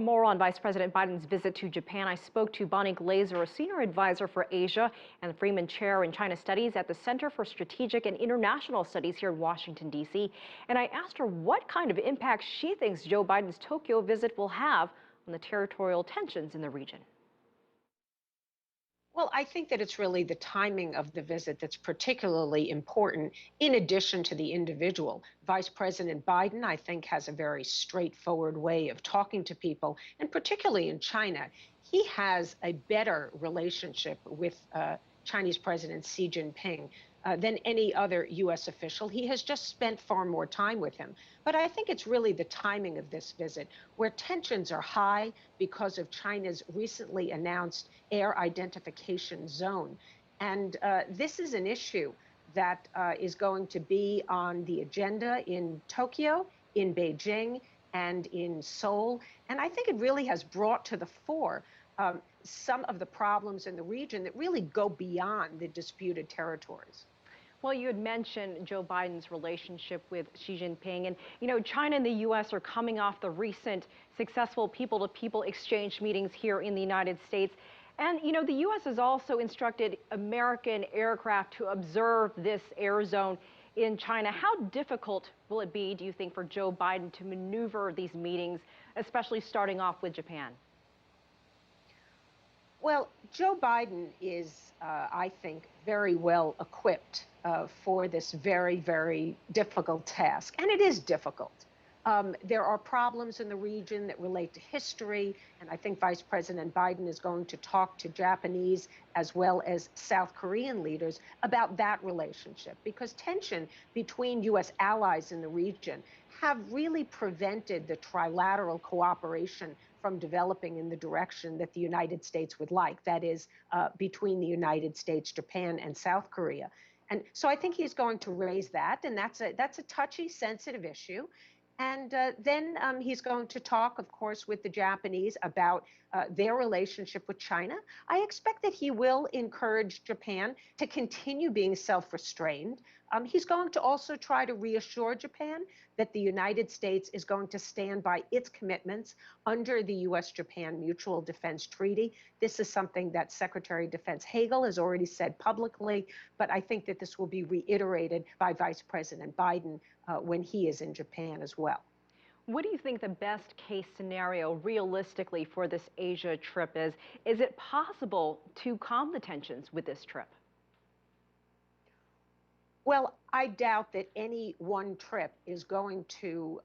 More on Vice President Biden's visit to Japan. I spoke to Bonnie Glaser, a senior advisor for Asia and Freeman Chair in China Studies at the Center for Strategic and International Studies here in Washington, D.C. And I asked her what kind of impact she thinks Joe Biden's Tokyo visit will have on the territorial tensions in the region. Well, I think that it's really the timing of the visit that's particularly important, in addition to the individual. Vice President Biden, I think, has a very straightforward way of talking to people, and particularly in China, he has a better relationship with Chinese President Xi Jinping than any other U.S. official. He has just spent far more time with him. But I think it's really the timing of this visit, where tensions are high because of China's recently announced air identification zone. And this is an issue that is going to be on the agenda in Tokyo, in Beijing, and in Seoul. And I think it really has brought to the fore some of the problems in the region that really go beyond the disputed territories. Well, you had mentioned Joe Biden's relationship with Xi Jinping. And, China and the U.S. are coming off the recent successful people-to-people exchange meetings here in the United States. And, the U.S. has also instructed American aircraft to observe this air zone in China. How difficult will it be, do you think, for Joe Biden to maneuver these meetings, especially starting off with Japan? Well, Joe Biden is, I think, very well equipped for this very, very difficult task. And it is difficult. There are problems in the region that relate to history, and I think Vice President Biden is going to talk to Japanese as well as South Korean leaders about that relationship, because tension between U.S. allies in the region have really prevented the trilateral cooperation from developing in the direction that the United States would like, that is, between the United States, Japan, and South Korea. And so I think he's going to raise that, and that's a touchy, sensitive issue. And then he's going to talk, of course, with the Japanese about their relationship with China. I expect that he will encourage Japan to continue being self-restrained. He's going to also try to reassure Japan that the United States is going to stand by its commitments under the U.S.-Japan Mutual Defense Treaty. This is something that Secretary of Defense Hagel has already said publicly, but I think that this will be reiterated by Vice President Biden when he is in Japan as well. What do you think the best case scenario realistically for this Asia trip is? Is it possible to calm the tensions with this trip? Well, I doubt that any one trip is going to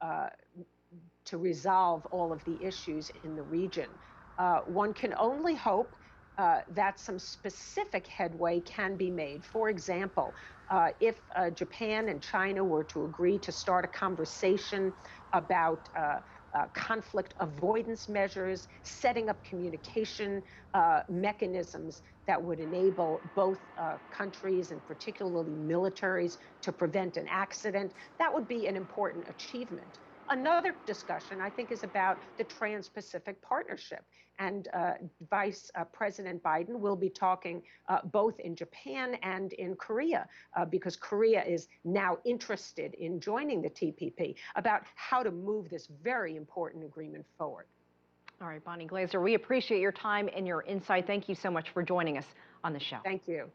resolve all of the issues in the region. One can only hope that some specific headway can be made. For example, if Japan and China were to agree to start a conversation about conflict avoidance measures, setting up communication mechanisms that would enable both countries, and particularly militaries, to prevent an accident, that would be an important achievement. Another discussion, I think, is about the Trans-Pacific Partnership. And Vice President Biden will be talking both in Japan and in Korea, because Korea is now interested in joining the TPP, about how to move this very important agreement forward. All right, Bonnie Glaser, we appreciate your time and your insight. Thank you so much for joining us on the show. Thank you.